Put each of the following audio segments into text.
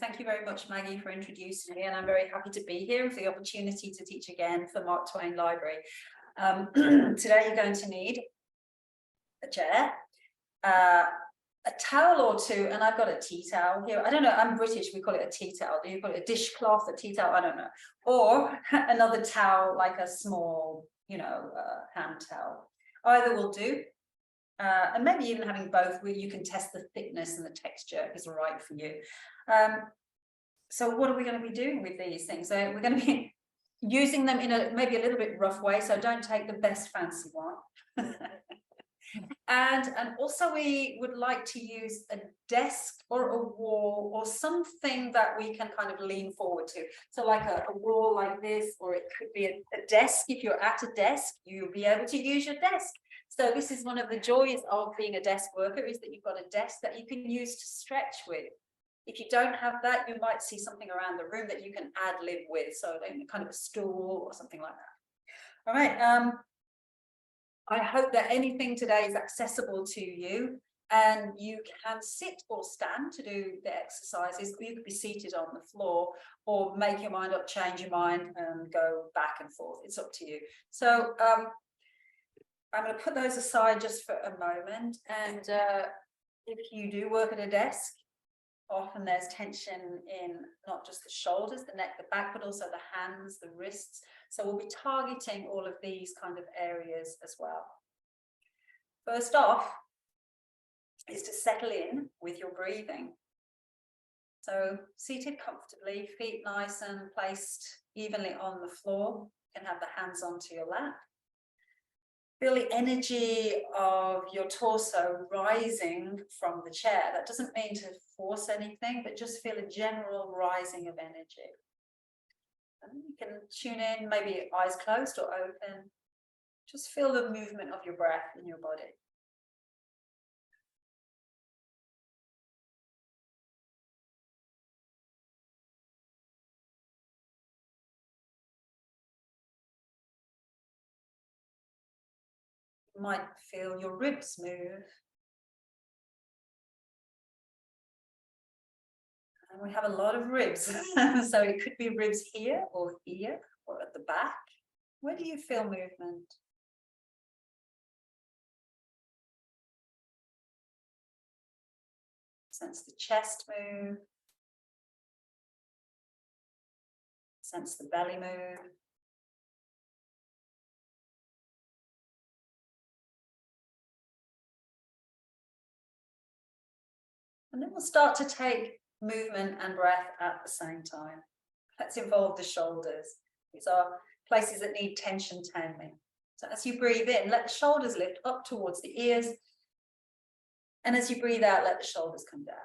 Thank you very much, Maggie, for introducing me, and I'm very happy to be here and for the opportunity to teach again for Mark Twain Library. Today you're going to need a chair, a towel or two, and I've got a tea towel here. I don't know, I'm British, we call it a tea towel. Do you call it a dishcloth, a tea towel? I don't know. Or another towel, like a small, hand towel. Either will do. And maybe even having both, where you can test the thickness and the texture is right for you. So what are we going to be doing with these things? So we're going to be using them in a maybe a little bit rough way, so don't take the best fancy one. and also we would like to use a desk or a wall or something that we can kind of lean forward to. So like a wall like this, or it could be a desk. If you're at a desk, you'll be able to use your desk. So this is one of the joys of being a desk worker, is that you've got a desk that you can use to stretch with. If you don't have that, you might see something around the room that you can ad-lib with. So kind of a stool or something like that. All right. I hope that anything today is accessible to you, and you can sit or stand to do the exercises. You could be seated on the floor, or make your mind up, change your mind, and go back and forth. It's up to you. So I'm going to put those aside just for a moment. And if you do work at a desk, often there's tension in not just the shoulders, the neck, the back, but also the hands, the wrists. So we'll be targeting all of these kind of areas as well. First off is to settle in with your breathing. So seated comfortably, feet nice and placed evenly on the floor. You can have the hands onto your lap. Feel the energy of your torso rising from the chair. That doesn't mean to force anything, but just feel a general rising of energy. And you can tune in, maybe eyes closed or open. Just feel the movement of your breath in your body. You might feel your ribs move. And we have a lot of ribs. So it could be ribs here or at the back. Where do you feel movement? Sense the chest move. Sense the belly move. And then we'll start to take movement and breath at the same time. Let's involve the shoulders. These are places that need tension taming. So as you breathe in, let the shoulders lift up towards the ears. And as you breathe out, let the shoulders come down.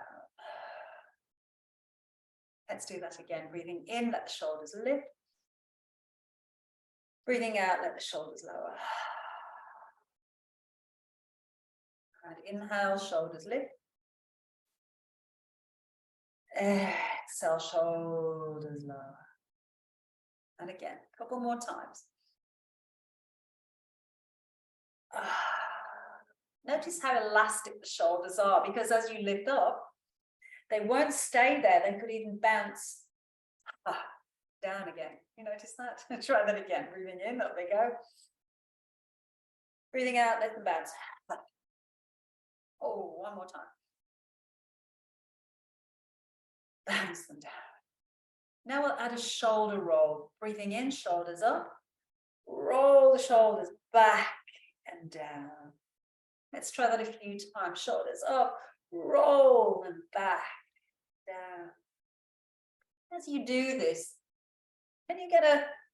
Let's do that again. Breathing in, let the shoulders lift. Breathing out, let the shoulders lower. And inhale, shoulders lift. Exhale, shoulders lower. And again, a couple more times. Notice how elastic the shoulders are, because as you lift up, they won't stay there. They could even bounce down again. You notice that? Try that again. Breathing in, up they go. Breathing out, let them bounce. Oh, one more time. Bounce them down. Now we'll add a shoulder roll. Breathing in, shoulders up. Roll the shoulders back and down. Let's try that a few times. Shoulders up, roll and back, down. As you do this, can you get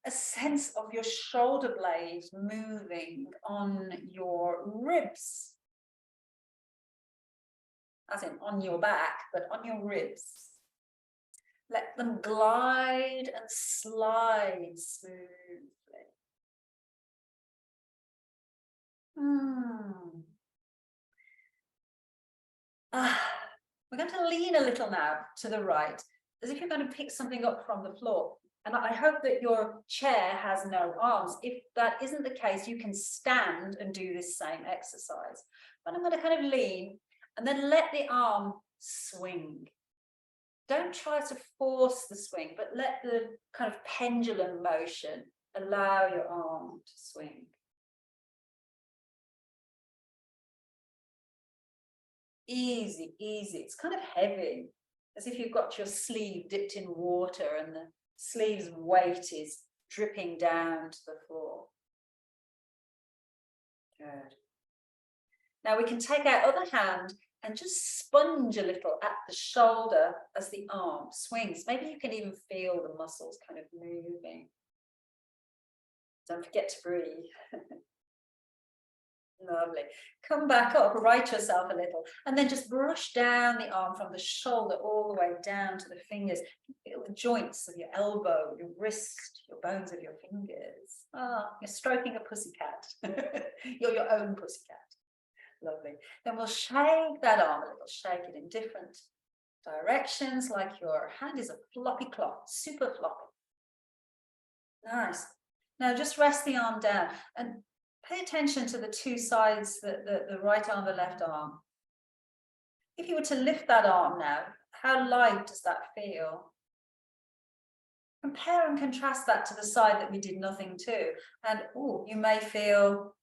a sense of your shoulder blades moving on your ribs? As in on your back, but on your ribs. Let them glide and slide smoothly. We're going to lean a little now to the right, as if you're going to pick something up from the floor. And I hope that your chair has no arms. If that isn't the case, you can stand and do this same exercise. But I'm going to kind of lean and then let the arm swing. don't try to force the swing, but let the kind of pendulum motion allow your arm to swing. Easy, easy. It's kind of heavy, as if you've got your sleeve dipped in water and the sleeve's weight is dripping down to the floor. Good. Now we can take our other hand and just sponge a little at the shoulder as the arm swings. Maybe you can even feel the muscles kind of moving. Don't forget to breathe. Lovely. Come back up, right yourself a little, and then just brush down the arm from the shoulder all the way down to the fingers. Feel the joints of your elbow, your wrist, your bones of your fingers. You're stroking a pussycat. You're your own pussycat. Lovely. Then we'll shake that arm a little, shake it in different directions, like your hand is a floppy cloth, super floppy. Nice. Now just rest the arm down and pay attention to the two sides, the right arm, the left arm. If you were to lift that arm now, how light does that feel? Compare and contrast that to the side that we did nothing to. And you may feel,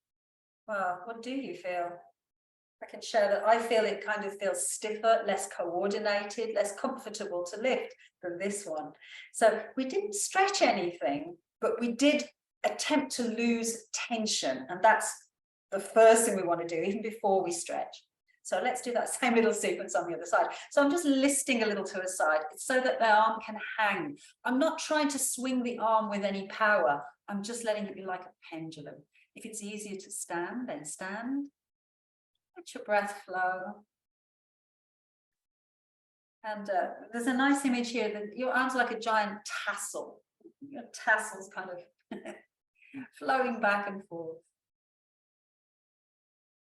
well, what do you feel? I can share that I feel it kind of feels stiffer, less coordinated, less comfortable to lift than this one. So we didn't stretch anything, but we did attempt to lose tension, and that's the first thing we want to do even before we stretch. So let's do that same little sequence on the other side. So I'm just listing a little to a side. It's so that the arm can hang. I'm not trying to swing the arm with any power. I'm just letting it be like a pendulum. If it's easier to stand, then stand. Let your breath flow. And there's a nice image here that your arm's like a giant tassel. Your tassel's kind of flowing back and forth.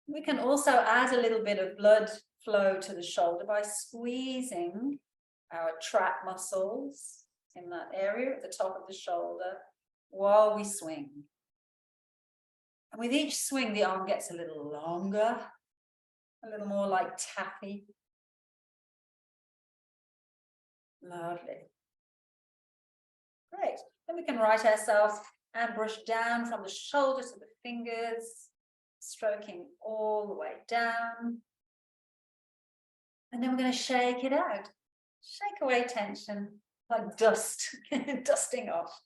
We can also add a little bit of blood flow to the shoulder by squeezing our trap muscles in that area at the top of the shoulder while we swing. And with each swing, the arm gets a little longer, a little more like taffy. Lovely. Great. Then we can right ourselves and brush down from the shoulder to the fingers, stroking all the way down. And then we're going to shake it out. Shake away tension like dust, dusting off.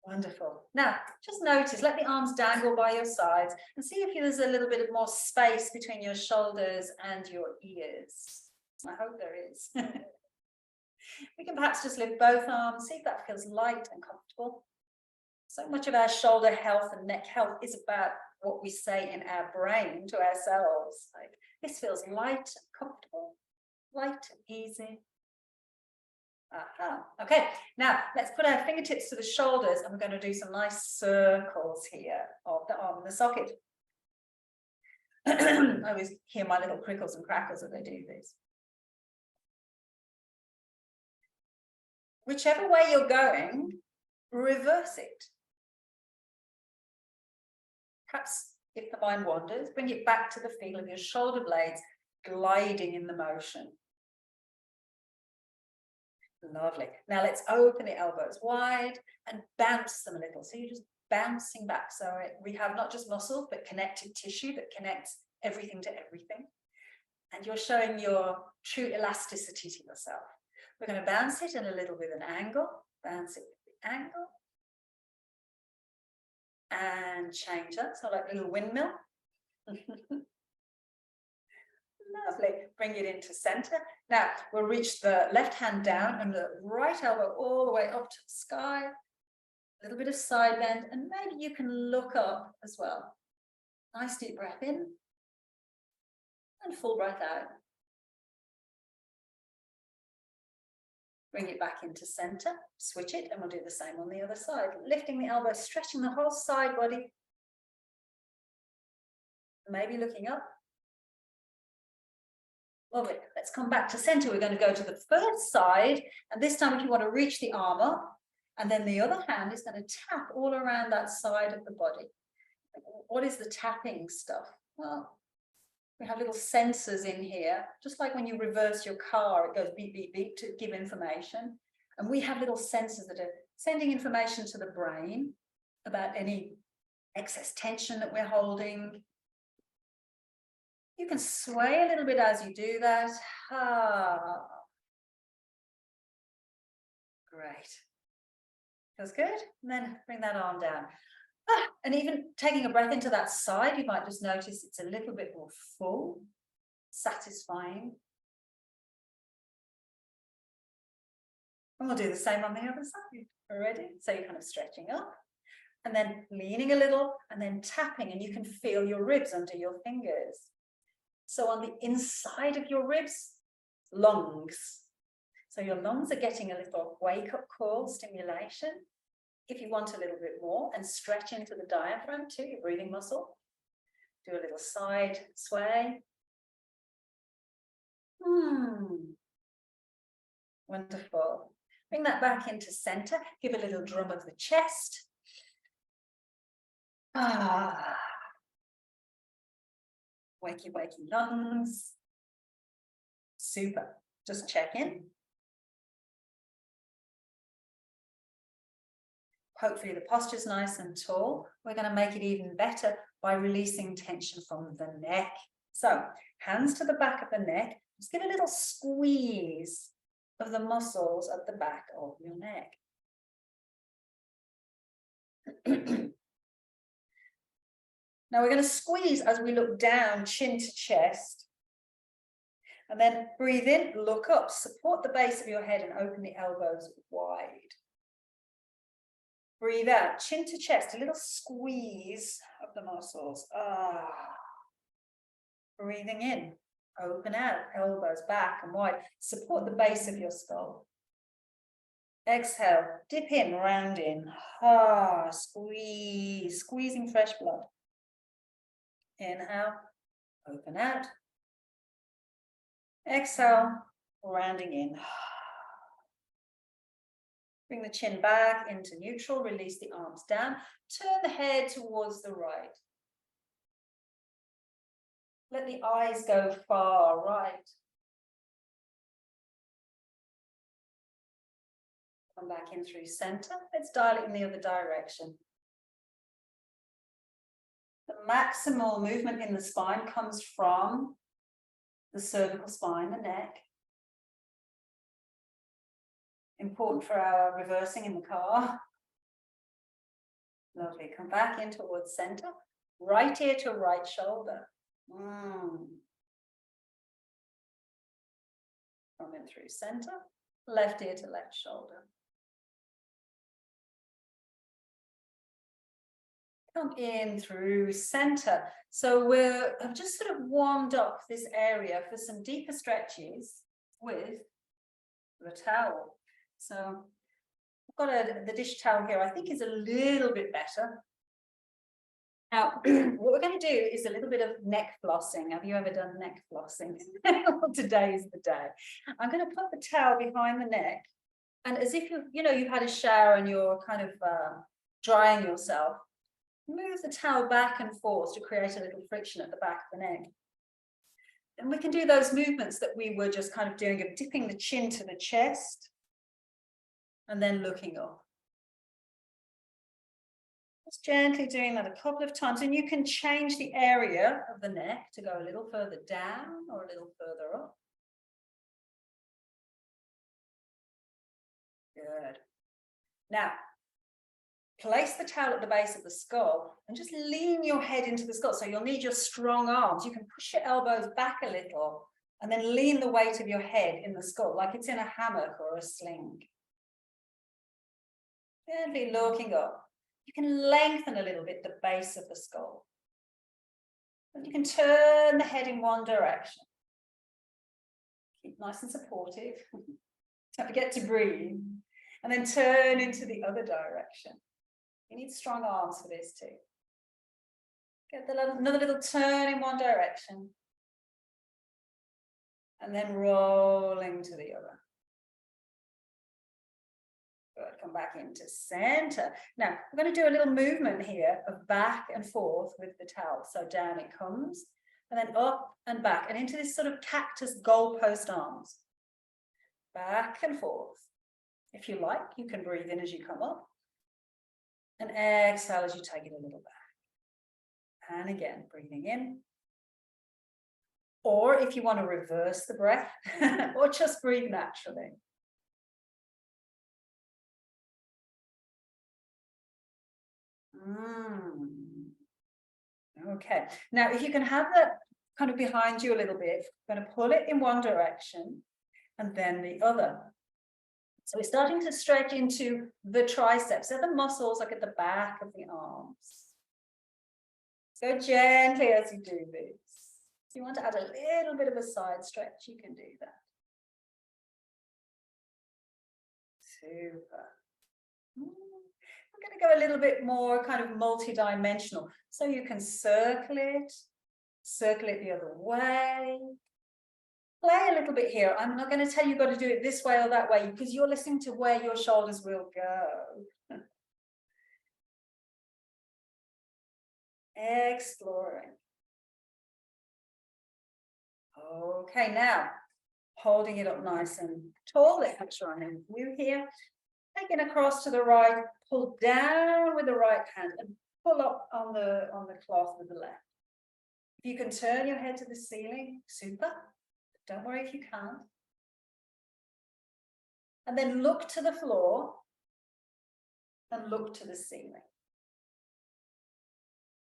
Wonderful. Now, just notice, let the arms dangle by your sides and see if there's a little bit more space between your shoulders and your ears. I hope there is. We can perhaps just lift both arms, see if that feels light and comfortable. So much of our shoulder health and neck health is about what we say in our brain to ourselves. Like, this feels light and comfortable, light and easy. Okay, now let's put our fingertips to the shoulders and we're going to do some nice circles here of the arm and the socket. I always hear my little crickles and crackles as I do this. Whichever way you're going, reverse it. Perhaps if the mind wanders, bring it back to the feel of your shoulder blades gliding in the motion. Lovely. Now let's open the elbows wide and bounce them a little. So you're just bouncing back. So we have not just muscle, but connective tissue that connects everything to everything. And you're showing your true elasticity to yourself. We're going to bounce it in a little with an angle. Bounce it with the angle. And change that. So like a little windmill. Lovely. Bring it into center. Now we'll reach the left hand down and the right elbow all the way up to the sky. A little bit of side bend, and maybe you can look up as well. Nice deep breath in and full breath out. Bring it back into center, switch it, and we'll do the same on the other side. Lifting the elbow, stretching the whole side body. Maybe looking up. Lovely. Let's come back to center. We're going to go to the first side, and this time if you want to reach the arm up, and then the other hand is going to tap all around that side of the body. What is the tapping stuff? Well, We have little sensors in here, just like when you reverse your car, it goes beep, beep, beep to give information. And we have little sensors that are sending information to the brain about any excess tension that we're holding. You can sway a little bit as you do that. Great. Feels good. And then bring that arm down. And even taking a breath into that side, you might just notice it's a little bit more full, satisfying. And we'll do the same on the other side. Ready? So you're kind of stretching up and then leaning a little and then tapping, and you can feel your ribs under your fingers. So on the inside of your ribs, lungs. So your lungs are getting a little wake-up call stimulation. If you want a little bit more, and stretch into the diaphragm too, your breathing muscle. Do a little side sway. Wonderful. Bring that back into center. Give a little drum of the chest. Wakey, wakey lungs. Super. Just check in. Hopefully the posture's nice and tall. We're going to make it even better by releasing tension from the neck. So hands to the back of the neck. Just give a little squeeze of the muscles at the back of your neck. Now we're going to squeeze as we look down, chin to chest. And then breathe in, look up, support the base of your head and open the elbows wide. Breathe out, chin to chest, a little squeeze of the muscles. Breathing in, open out, elbows back and wide. Support the base of your skull. Exhale, dip in, round in. Squeeze, squeezing fresh blood. Inhale, open out. Exhale, rounding in. Bring the chin back into neutral, release the arms down, turn the head towards the right. Let the eyes go far right. Come back in through center. Let's dial it in the other direction. The maximal movement in the spine comes from the cervical spine, the neck. Important for our reversing in the car. Lovely. Come back in towards center. Right ear to right shoulder. Come in through center. Left ear to left shoulder. Come in through center. So I've just sort of warmed up this area for some deeper stretches with the towel. So I've got the dish towel here. I think is a little bit better. Now, what we're going to do is a little bit of neck flossing. Have you ever done neck flossing? Well, today is the day. I'm going to put the towel behind the neck, and as if you've had a shower and you're kind of drying yourself, move the towel back and forth to create a little friction at the back of the neck. And we can do those movements that we were just kind of doing of dipping the chin to the chest and then looking up. Just gently doing that a couple of times, and you can change the area of the neck to go a little further down or a little further up. Good. Now, place the towel at the base of the skull and just lean your head into the skull. So you'll need your strong arms. You can push your elbows back a little and then lean the weight of your head in the skull like it's in a hammock or a sling. Gently looking up. You can lengthen a little bit the base of the skull. And you can turn the head in one direction. Keep nice and supportive. Don't forget to breathe. And then turn into the other direction. You need strong arms for this too. Get another little turn in one direction. And then rolling to the other. Good. Come back into center. Now, we're going to do a little movement here of back and forth with the towel. So down it comes. and then up and back, and into this sort of cactus goalpost arms. Back and forth. If you like, you can breathe in as you come up, and exhale as you take it a little back. And again, breathing in. Or if you want to reverse the breath, or just breathe naturally. Okay, now if you can have that kind of behind you a little bit, I'm going to pull it in one direction and then the other. So we're starting to stretch into the triceps. They're the muscles like at the back of the arms. So gently as you do this. If you want to add a little bit of a side stretch, you can do that. Super. I'm going to go a little bit more kind of multi-dimensional. So you can circle it the other way. Play a little bit here. I'm not going to tell you you've got to do it this way or that way, because you're listening to where your shoulders will go. Exploring. Okay, now holding it up nice and tall. Let's try and view here. Taking across to the right, pull down with the right hand and pull up on the cloth with the left. If you can turn your head to the ceiling, super. Don't worry if you can't. And then look to the floor and look to the ceiling.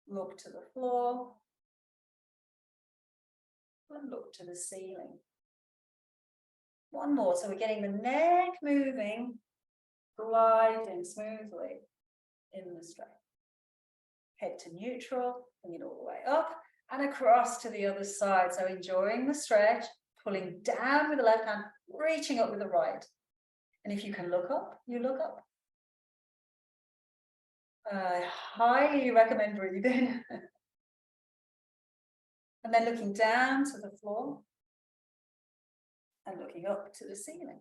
Look to the floor and look to the ceiling. One more. So we're getting the neck moving, gliding smoothly in the straight. Head to neutral, bring it all the way up and across to the other side. So enjoying the stretch, pulling down with the left hand, reaching up with the right. And if you can look up, you look up. I highly recommend breathing. And then looking down to the floor and looking up to the ceiling.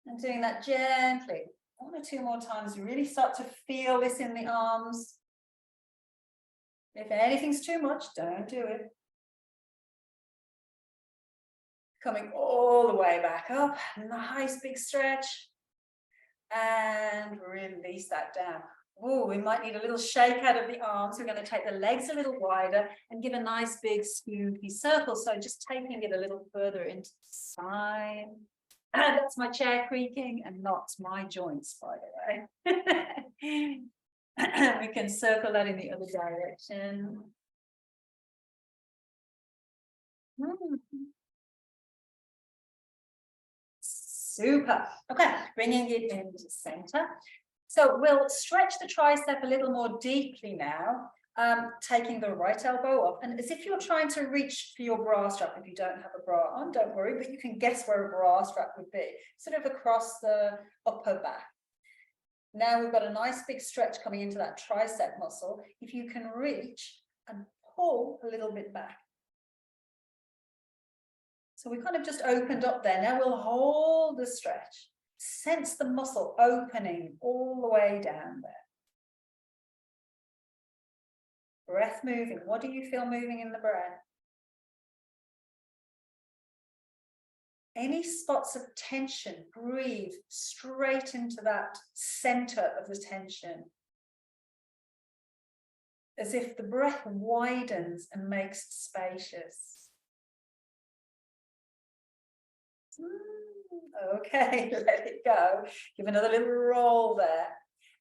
And doing that gently, 1 or 2 more times. You really start to feel this in the arms. If anything's too much, don't do it. Coming all the way back up, nice big stretch. And release that down. Oh, we might need a little shake out of the arms. We're going to take the legs a little wider and give a nice big scoopy circle. So just taking it a little further into the side. And that's my chair creaking and not my joints, by the way. We can circle that in the other direction. Super. Okay, bringing it into center. So we'll stretch the tricep a little more deeply now, taking the right elbow up. And as if you're trying to reach for your bra strap. If you don't have a bra on, don't worry, but you can guess where a bra strap would be. Sort of across the upper back. Now we've got a nice big stretch coming into that tricep muscle. If you can reach and pull a little bit back. So we kind of just opened up there. Now we'll hold the stretch. Sense the muscle opening all the way down there. Breath moving. What do you feel moving in the breath? Any spots of tension, breathe straight into that center of the tension. As if the breath widens and makes spacious. Okay, let it go. Give another little roll there.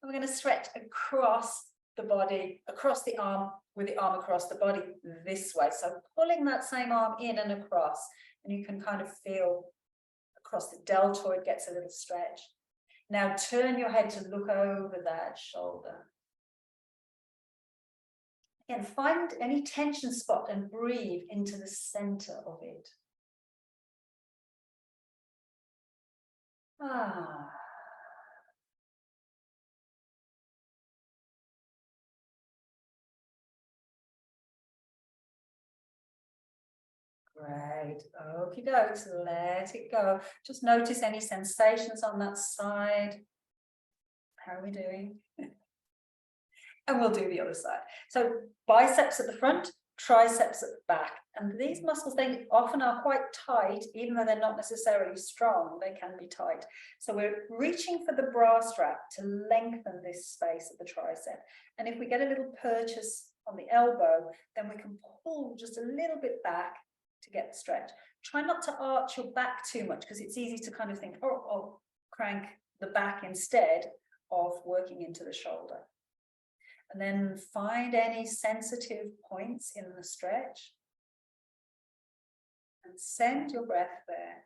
And we're going to stretch across the body, across the arm, with the arm across the body this way. So pulling that same arm in and across, and you can kind of feel across the deltoid gets a little stretch. Now turn your head to look over that shoulder. Again, find any tension spot and breathe into the center of it. Great. Okie dokes. Let it go. Just notice any sensations on that side. How are we doing? And we'll do the other side. So biceps at the front, triceps at the back. And these muscles, they often are quite tight, even though they're not necessarily strong, they can be tight. So we're reaching for the bra strap to lengthen this space of the tricep. And if we get a little purchase on the elbow, then we can pull just a little bit back to get the stretch. Try not to arch your back too much, because it's easy to kind of think, oh, I'll crank the back instead of working into the shoulder. And then find any sensitive points in the stretch and send your breath there.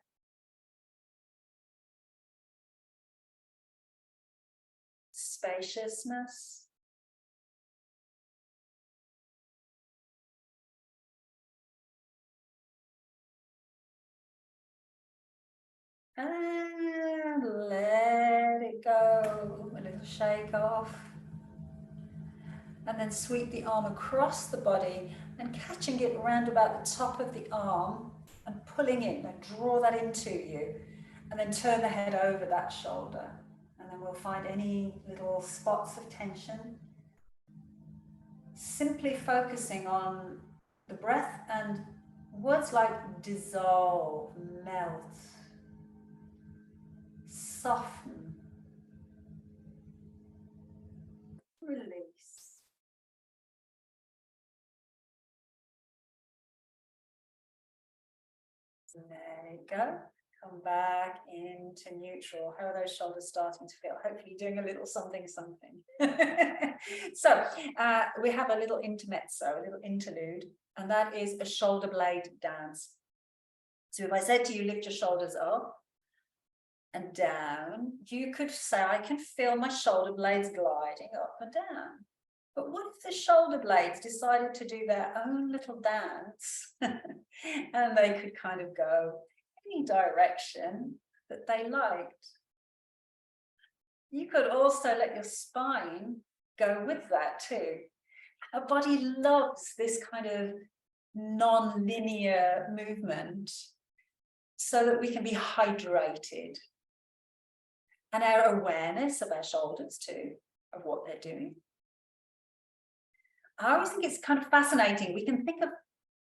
Spaciousness. And let it go, a little shake off. And then sweep the arm across the body and catching it around about the top of the arm and pulling in, and draw that into you. And then turn the head over that shoulder. And then we'll find any little spots of tension. Simply focusing on the breath and words like dissolve, melt, soften, release. There you go. Come back into neutral. How are those shoulders starting to feel? Hopefully doing a little something. So we have a little intermezzo, a little interlude, and that is a shoulder blade dance. So if I said to you, lift your shoulders up and down, you could say, I can feel my shoulder blades gliding up and down. But what if the shoulder blades decided to do their own little dance and they could kind of go any direction that they liked? You could also let your spine go with that too. Our body loves this kind of non-linear movement so that we can be hydrated. And our awareness of our shoulders too, of what they're doing. I always think it's kind of fascinating. We can think of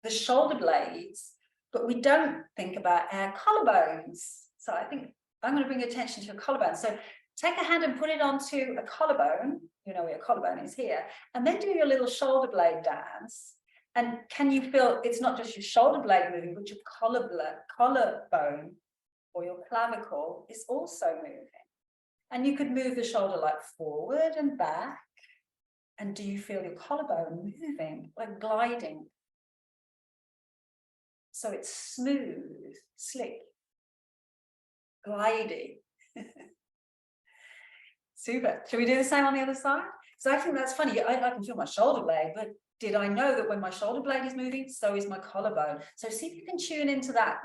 the shoulder blades, but we don't think about our collarbones. So I think I'm going to bring attention to your collarbone. So take a hand and put it onto a collarbone. You know where your collarbone is here. And then do your little shoulder blade dance. And can you feel it's not just your shoulder blade moving, but your collarbone or your clavicle is also moving. And you could move the shoulder like forward and back. And do you feel your collarbone moving, like gliding? So it's smooth, slick, gliding. Super. Shall we do the same on the other side? So I think that's funny. I can feel my shoulder blade, but did I know that when my shoulder blade is moving, so is my collarbone? So see if you can tune into that.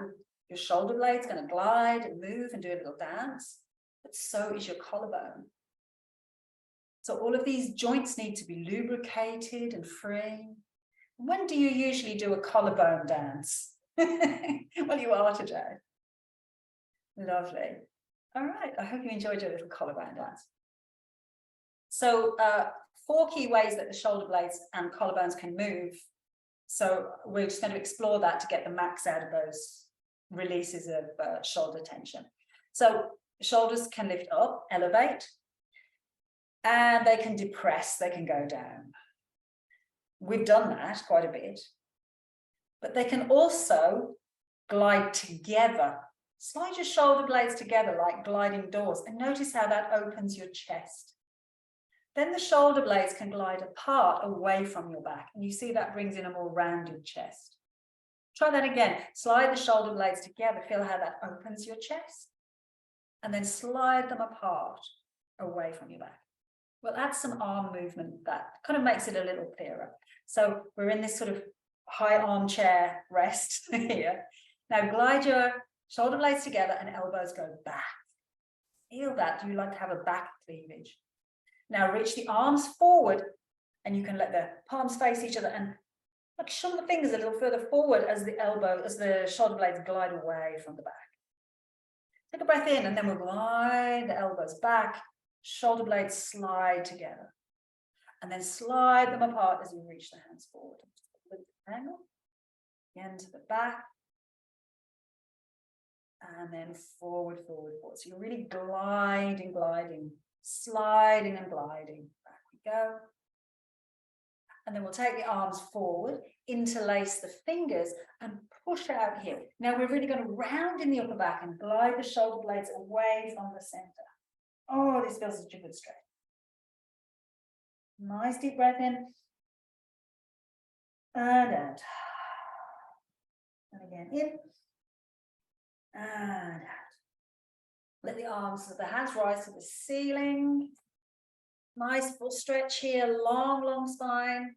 Your shoulder blade's going to glide and move and do a little dance, but so is your collarbone. So all of these joints need to be lubricated and free. When do you usually do a collarbone dance? Well, you are today. Lovely. All right, I hope you enjoyed your little collarbone dance. So 4 key ways that the shoulder blades and collarbones can move. So we're just going to explore that to get the max out of those releases of shoulder tension. So shoulders can lift up, elevate, and they can depress, they can go down. We've done that quite a bit. But they can also glide together. Slide your shoulder blades together like gliding doors, and notice how that opens your chest. Then the shoulder blades can glide apart away from your back, and you see that brings in a more rounded chest. Try that again. Slide the shoulder blades together, feel how that opens your chest, and then slide them apart away from your back. We'll add some arm movement that kind of makes it a little clearer. So we're in this sort of high armchair rest here. Now glide your shoulder blades together and elbows go back. Feel that. Do you like to have a back cleavage? Now reach the arms forward, and you can let the palms face each other and like shove the fingers a little further forward as the shoulder blades glide away from the back. Take a breath in, and then we'll glide the elbows back. Shoulder blades slide together, and then slide them apart as you reach the hands forward. with the angle, again to the back, and then forward, forward, forward. So you're really gliding, gliding, sliding and gliding. Back we go. And then we'll take the arms forward, interlace the fingers and push out here. Now we're really going to round in the upper back and glide the shoulder blades away from the center. Oh, this feels such a good stretch. Nice deep breath in. And out. And again, in. And out. Let the arms, the hands rise to the ceiling. Nice full stretch here, long, long spine.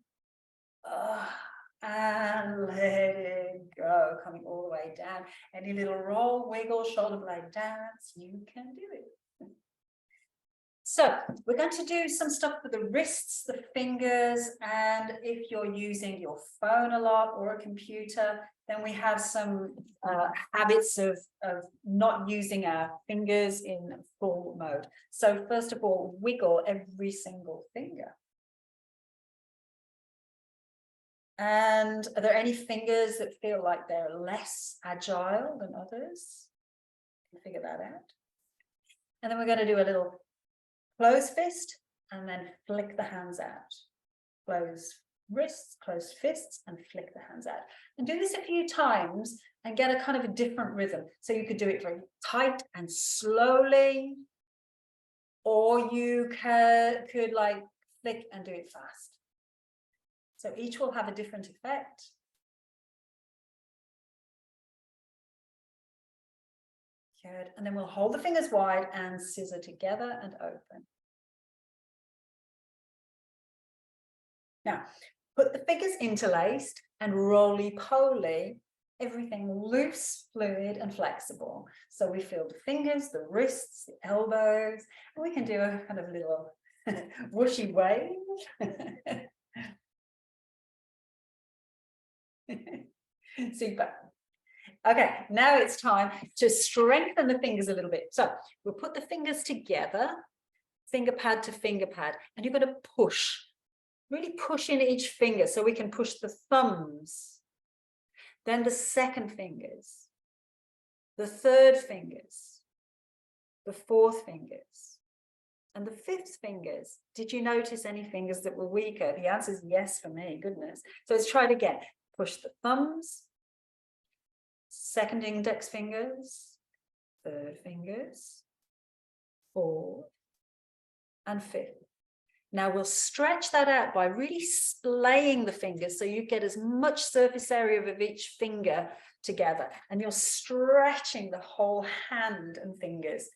And let it go, coming all the way down. Any little roll, wiggle, shoulder blade dance, you can do it. So we're going to do some stuff for the wrists, the fingers, and if you're using your phone a lot or a computer, then we have some habits of not using our fingers in full mode. So first of all, wiggle every single finger. And are there any fingers that feel like they're less agile than others? You can figure that out. And then we're going to do a little close fist and then flick the hands out. Close wrists, close fists, and flick the hands out. And do this a few times and get a kind of a different rhythm. So you could do it very tight and slowly, or you could like flick and do it fast. So each will have a different effect. Good. And then we'll hold the fingers wide and scissor together and open. Now, put the fingers interlaced and roly-poly, everything loose, fluid, and flexible. So we feel the fingers, the wrists, the elbows, and we can do a kind of little whooshy wave. Super. Okay, now it's time to strengthen the fingers a little bit. So we'll put the fingers together, finger pad to finger pad, and you're going to push, really push in each finger so we can push the thumbs, then the second fingers, the third fingers, the fourth fingers, and the fifth fingers. Did you notice any fingers that were weaker? The answer is yes for me, goodness. So let's try it again. Push the thumbs, second index fingers, third fingers, fourth, and fifth. Now we'll stretch that out by really splaying the fingers so you get as much surface area of each finger together, and you're stretching the whole hand and fingers.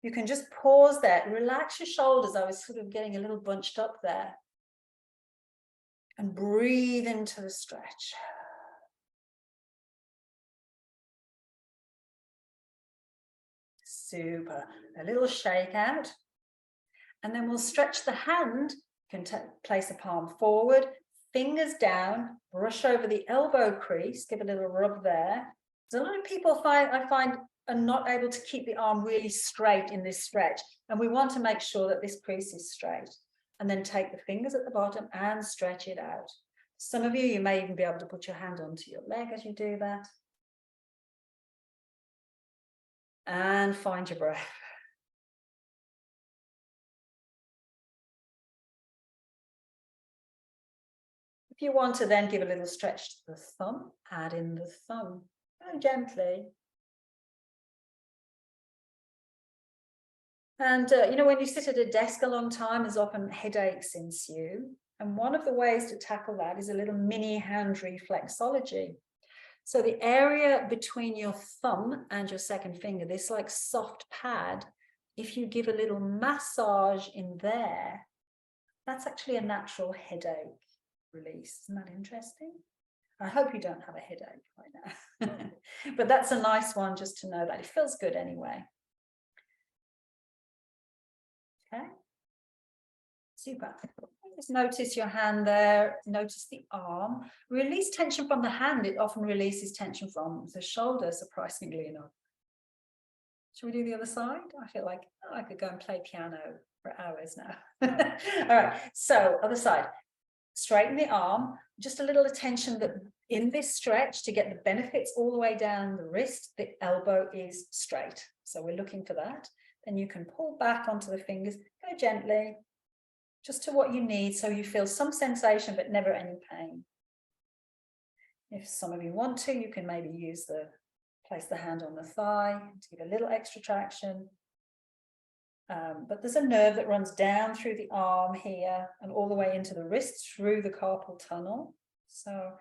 You can just pause there, relax your shoulders. I was sort of getting a little bunched up there. And breathe into the stretch. Super. A little shake out. And then we'll stretch the hand. You can place a palm forward, fingers down, brush over the elbow crease, give a little rub there. So a lot of people I find are not able to keep the arm really straight in this stretch. And we want to make sure that this crease is straight. And then take the fingers at the bottom and stretch it out. Some of you may even be able to put your hand onto your leg as you do that. And find your breath. If you want to then give a little stretch to the thumb, add in the thumb very gently. And, when you sit at a desk a long time, there's often headaches ensue. And one of the ways to tackle that is a little mini hand reflexology. So the area between your thumb and your second finger, this like soft pad, if you give a little massage in there, that's actually a natural headache release. Isn't that interesting? I hope you don't have a headache right now. But that's a nice one just to know that. It feels good anyway. Okay, super. Just notice your hand there, notice the arm. Release tension from the hand. It often releases tension from the shoulder, surprisingly enough. Shall we do the other side? I feel like I could go and play piano for hours now. All right, so other side. straighten the arm, just a little attention that in this stretch to get the benefits all the way down the wrist, the elbow is straight. So we're looking for that. Then you can pull back onto the fingers, go gently, just to what you need, so you feel some sensation but never any pain. If some of you want to, you can maybe place the hand on the thigh to give a little extra traction. But there's a nerve that runs down through the arm here and all the way into the wrist through the carpal tunnel. So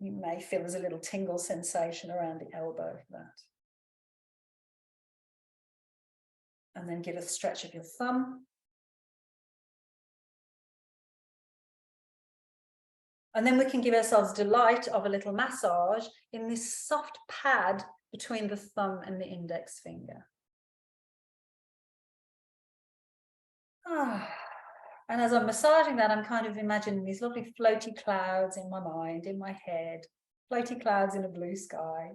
you may feel there's a little tingle sensation around the elbow for that. And then give a stretch of your thumb. And then we can give ourselves delight of a little massage in this soft pad between the thumb and the index finger. And as I'm massaging that, I'm kind of imagining these lovely floaty clouds in my mind, in my head, floaty clouds in a blue sky.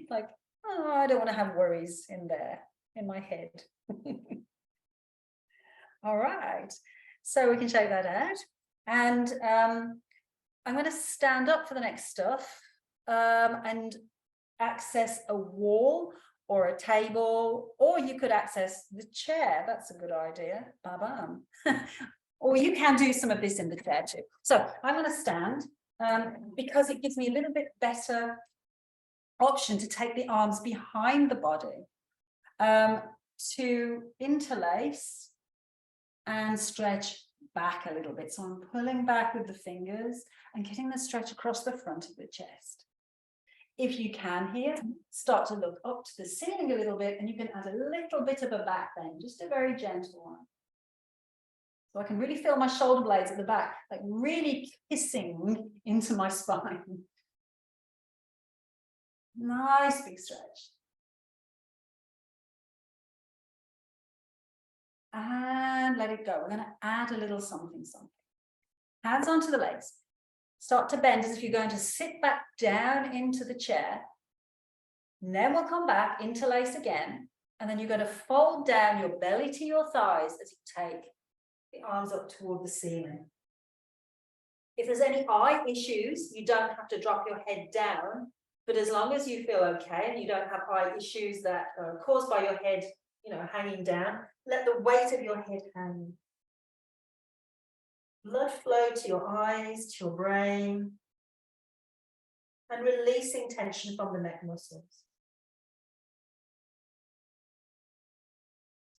Like, oh, I don't want to have worries in there, in my head. All right, so we can shake that out. And I'm going to stand up for the next stuff and access a wall or a table, or you could access the chair. That's a good idea. Ba-bam. Or you can do some of this in the chair too. So I'm going to stand because it gives me a little bit better option to take the arms behind the body to interlace and stretch back a little bit. So I'm pulling back with the fingers and getting the stretch across the front of the chest. If you can here, start to look up to the ceiling a little bit, and you can add a little bit of a back bend, just a very gentle one. So I can really feel my shoulder blades at the back, like really kissing into my spine. Nice big stretch. And let it go. We're going to add a little something, something. Hands onto the legs. Start to bend as if you're going to sit back down into the chair. And then we'll come back, interlace again. And then you're going to fold down your belly to your thighs as you take the arms up toward the ceiling. If there's any eye issues, you don't have to drop your head down. But as long as you feel okay and you don't have eye issues that are caused by your head, hanging down, let the weight of your head hang. Blood flow to your eyes, to your brain, and releasing tension from the neck muscles.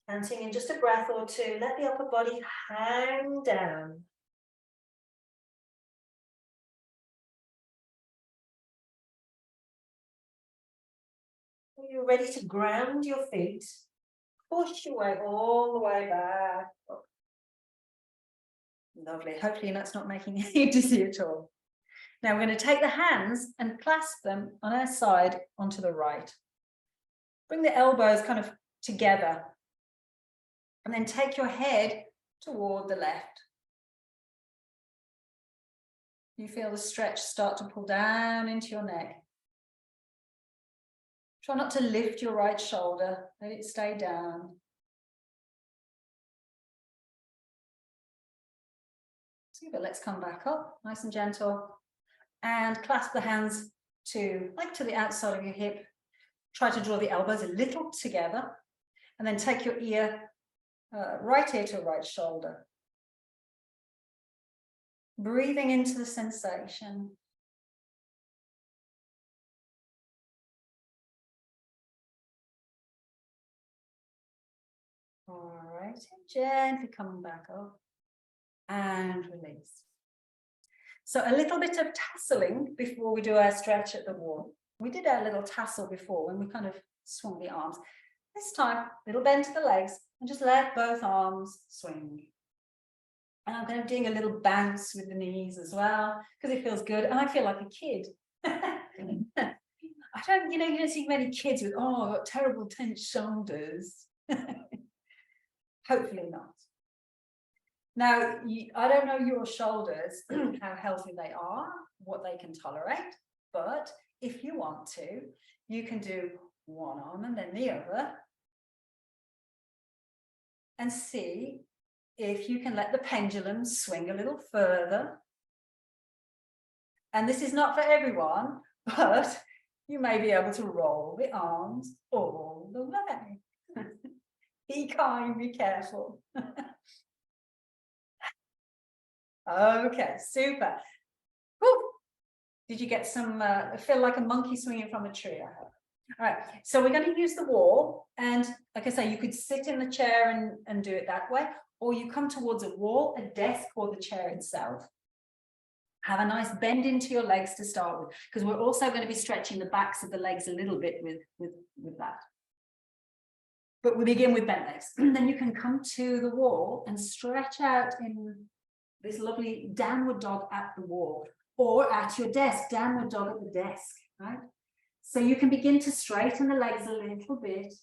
And in just a breath or two, let the upper body hang down. When you're ready to ground your feet, push your way all the way back. Lovely. Hopefully that's not making you dizzy at all. Now we're going to take the hands and clasp them on our side onto the right. Bring the elbows kind of together. And then take your head toward the left. You feel the stretch start to pull down into your neck. Try not to lift your right shoulder. Let it stay down. But let's come back up, nice and gentle, and clasp the hands to the outside of your hip. Try to draw the elbows a little together, and then take your ear, right ear to right shoulder. Breathing into the sensation. All right, gently coming back up. And release. So a little bit of tasseling before we do our stretch at the wall. We did our little tassel before when we kind of swung the arms. This time, little bend to the legs and just let both arms swing. And I'm kind of doing a little bounce with the knees as well because it feels good and I feel like a kid. I don't, you don't see many kids with, oh, I've got terrible tense shoulders. Hopefully not. Now, I don't know your shoulders, how healthy they are, what they can tolerate, but if you want to, you can do one arm and then the other and see if you can let the pendulum swing a little further. And this is not for everyone, but you may be able to roll the arms all the way. Be kind, be careful. Okay, super. Woo. Did you get some, feel like a monkey swinging from a tree? I hope. All right, so we're going to use the wall. And like I say, you could sit in the chair and do it that way, or you come towards a wall, a desk, or the chair itself. Have a nice bend into your legs to start with, because we're also going to be stretching the backs of the legs a little bit with that. But we begin with bent legs. And then you can come to the wall and stretch out in this lovely downward dog at the wall, or at your desk, downward dog at the desk, right? So you can begin to straighten the legs a little bit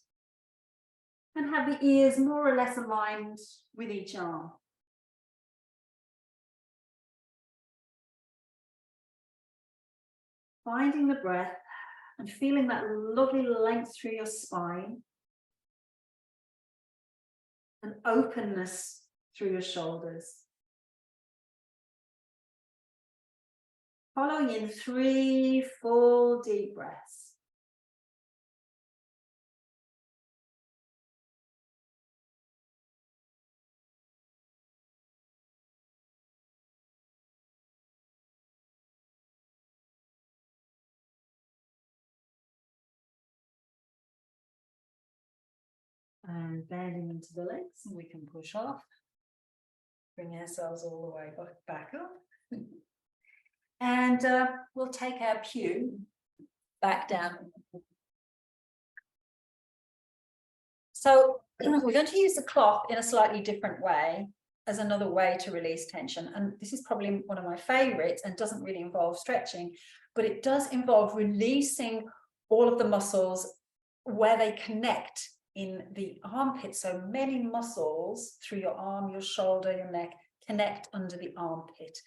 and have the ears more or less aligned with each arm. Finding the breath and feeling that lovely length through your spine and openness through your shoulders. Following in 3 full deep breaths. And bending into the legs, and we can push off. Bring ourselves all the way back up. And we'll take our pew back down. So we're going to use the cloth in a slightly different way as another way to release tension. And this is probably one of my favorites and doesn't really involve stretching, but it does involve releasing all of the muscles where they connect in the armpit. So many muscles through your arm, your shoulder, your neck connect under the armpit.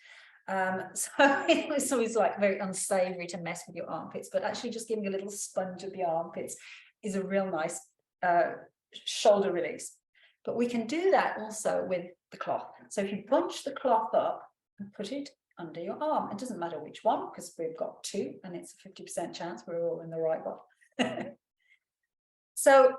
So it's always like very unsavory to mess with your armpits, but actually just giving a little sponge of the armpits is a real nice shoulder release. But we can do that also with the cloth. So if you bunch the cloth up and put it under your arm, it doesn't matter which one, because we've got 2 and it's a 50% chance we're all in the right one. So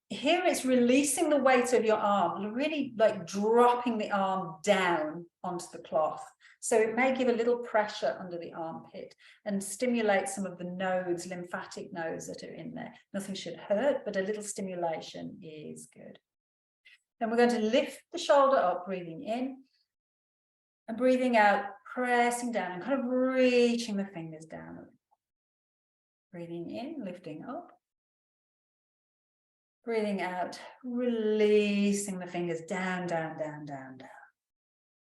here it's releasing the weight of your arm, really like dropping the arm down onto the cloth. So it may give a little pressure under the armpit and stimulate some of the nodes, lymphatic nodes that are in there. Nothing should hurt, but a little stimulation is good. Then we're going to lift the shoulder up, breathing in and breathing out, pressing down and kind of reaching the fingers down. Breathing in, lifting up. Breathing out, releasing the fingers down, down, down, down, down.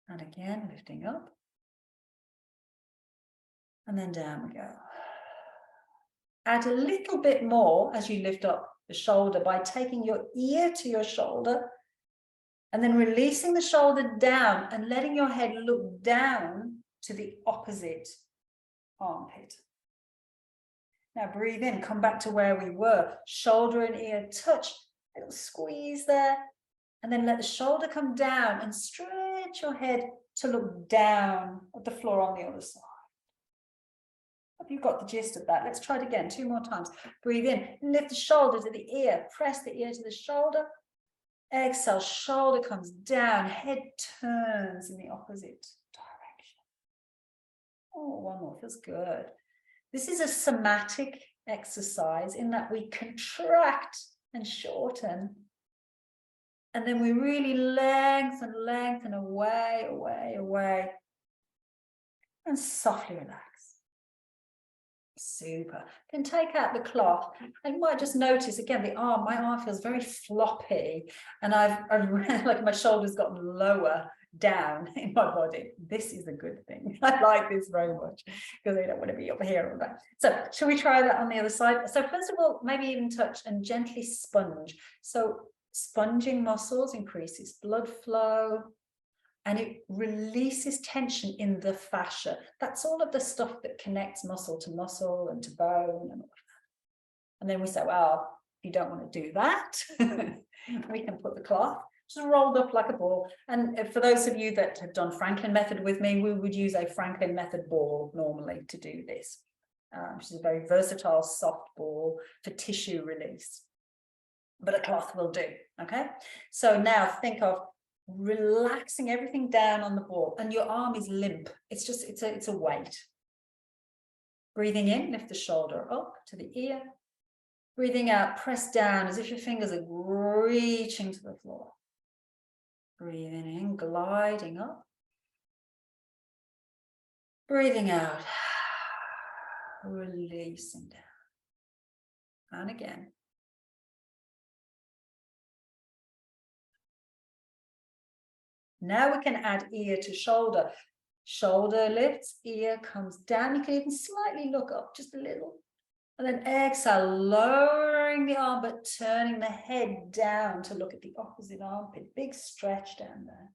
And again, lifting up. And then down we go. Add a little bit more as you lift up the shoulder by taking your ear to your shoulder and then releasing the shoulder down and letting your head look down to the opposite armpit. Now breathe in, come back to where we were. Shoulder and ear touch, a little squeeze there. And then let the shoulder come down and stretch your head to look down at the floor on the other side. Hope you got the gist of that. Let's try it again, 2 more times. Breathe in, lift the shoulder to the ear, press the ear to the shoulder. Exhale, shoulder comes down, head turns in the opposite direction. Oh, one more, feels good. This is a somatic exercise in that we contract and shorten. And then we really lengthen away, away, away. And softly relax. Super. Then take out the cloth. And you might just notice again the arm. My arm feels very floppy, and I've like my shoulders gotten lower down in my body. This is a good thing. I like this very much because I don't want to be up here all that. So shall we try that on the other side? So first of all, maybe even touch and gently sponge. So sponging muscles increases blood flow. And it releases tension in the fascia. That's all of the stuff that connects muscle to muscle and to bone. And then we say, well, if you don't want to do that, we can put the cloth just rolled up like a ball. And for those of you that have done Franklin method with me, we would use a Franklin method ball normally to do this, which is a very versatile soft ball for tissue release, but a cloth will do. Okay, so now think of relaxing everything down on the ball, and your arm is limp. It's just it's a weight. Breathing in, lift the shoulder up to the ear. Breathing out, press down as if your fingers are reaching to the floor. Breathing in, gliding up. Breathing out, releasing down. And again. Now we can add ear to shoulder. Shoulder lifts, ear comes down. You can even slightly look up, just a little. And then exhale, lowering the arm, but turning the head down to look at the opposite armpit. Big stretch down there.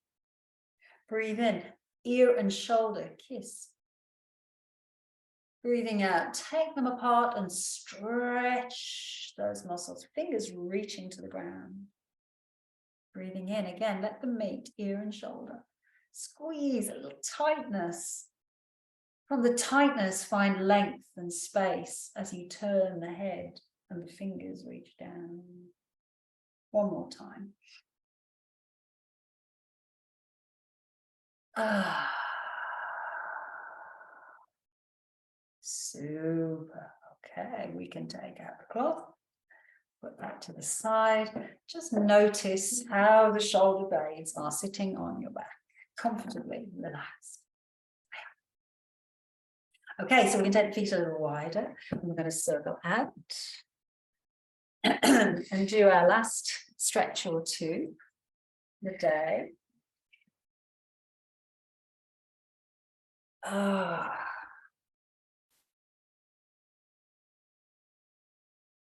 Breathe in, ear and shoulder, kiss. Breathing out, take them apart and stretch those muscles. Fingers reaching to the ground. Breathing in, again, let them meet, ear and shoulder. Squeeze, a little tightness. From the tightness, find length and space as you turn the head and the fingers reach down. One more time. Super. Okay, we can take out the cloth, put that to the side. Just notice how the shoulder blades are sitting on your back, comfortably relaxed. Okay, so we can take the feet a little wider, and we're going to circle out and do our last stretch or two of the day.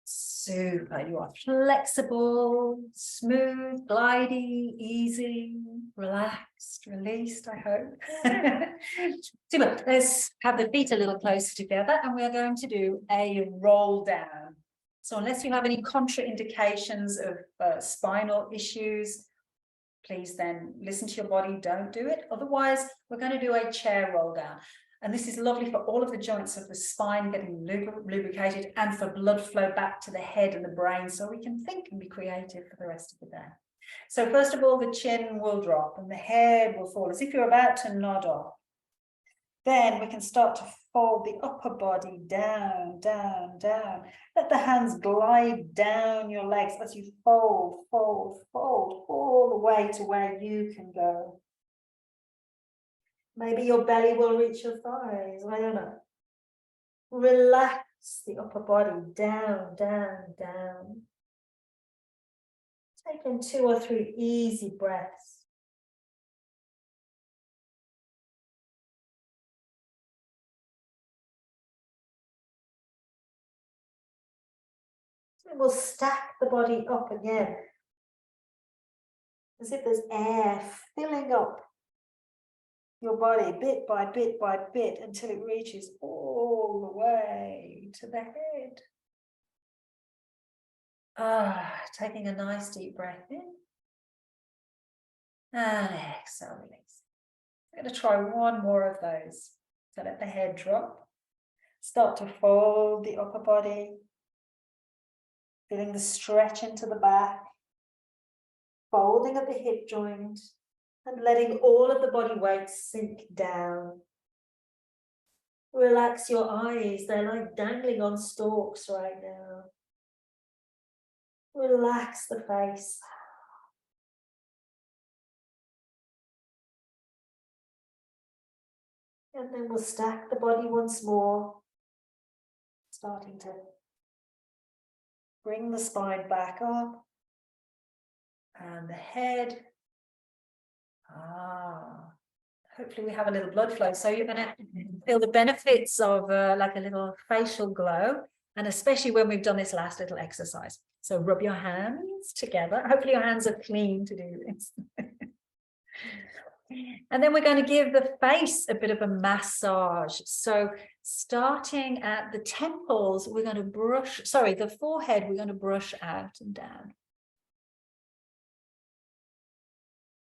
Super, you are flexible, smooth, glidey, easy, relaxed, released, I hope. Super, let's have the feet a little closer together, and we're going to do a roll down. So unless you have any contraindications of spinal issues, please then listen to your body, don't do it. Otherwise, we're going to do a chair roll down. And this is lovely for all of the joints of the spine getting lubricated, and for blood flow back to the head and the brain, so we can think and be creative for the rest of the day. So first of all, the chin will drop and the head will fall as if you're about to nod off. Then we can start to fold the upper body down, down, down. Let the hands glide down your legs as you fold, fold, fold, all the way to where you can go. Maybe your belly will reach your thighs, I don't know. Relax the upper body down, down, down. Take in 2 or 3 easy breaths. So we'll stack the body up again, as if there's air filling up your body bit by bit by bit until it reaches all the way to the head. Taking a nice deep breath in and exhale, release. I'm going to try one more of those. So let the head drop. Start to fold the upper body, feeling the stretch into the back, folding at the hip joint, and letting all of the body weight sink down. Relax your eyes, they're like dangling on stalks right now. Relax the face. And then we'll stack the body once more, starting to bring the spine back up and the head. Hopefully we have a little blood flow. So you're going to feel the benefits of like a little facial glow, and especially when we've done this last little exercise. So rub your hands together. Hopefully your hands are clean to do this. And then we're going to give the face a bit of a massage. So starting at the temples, we're going to brush, sorry, the forehead, we're going to brush out and down.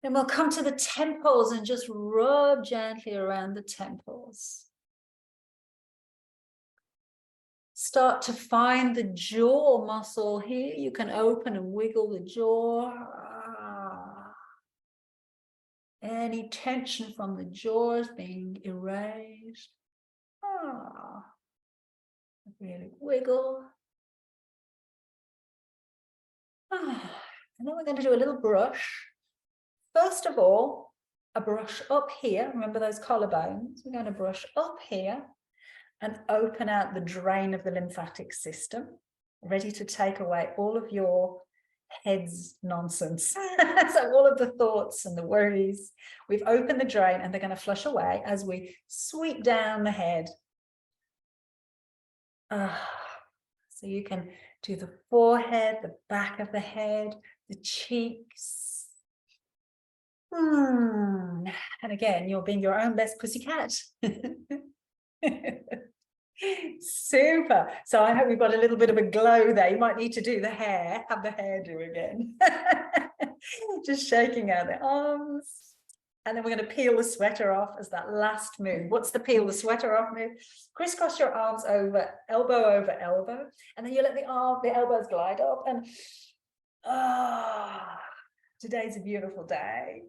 Then we'll come to the temples and just rub gently around the temples. Start to find the jaw muscle here. You can open and wiggle the jaw. Any tension from the jaw is being erased. Really wiggle. And then we're going to do a little brush. First of all, a brush up here. Remember those collarbones? We're going to brush up here and open out the drain of the lymphatic system, ready to take away all of your head's nonsense. So all of the thoughts and the worries, we've opened the drain and they're going to flush away as we sweep down the head. So you can do the forehead, the back of the head, the cheeks. And again, you're being your own best pussycat. Super. So I hope we've got a little bit of a glow there. You might need to do the hair, have the hairdo again. Just shaking out the arms. And then we're going to peel the sweater off as that last move. What's the peel the sweater off move? Crisscross your arms over elbow, and then you let the elbows glide up. And today's a beautiful day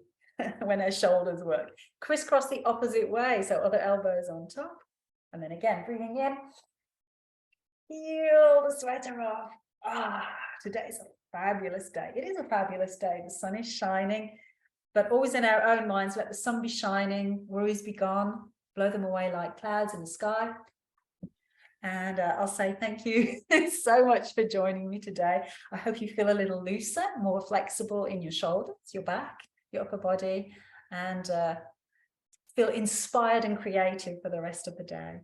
when our shoulders work. Crisscross the opposite way, so other elbows on top. And then again, breathing in, peel the sweater off. Today's a fabulous day. It is a fabulous day. The sun is shining, but always in our own minds, let the sun be shining, worries be gone, blow them away like clouds in the sky. And I'll say thank you so much for joining me today. I hope you feel a little looser, more flexible in your shoulders, your back, your upper body, and feel inspired and creative for the rest of the day.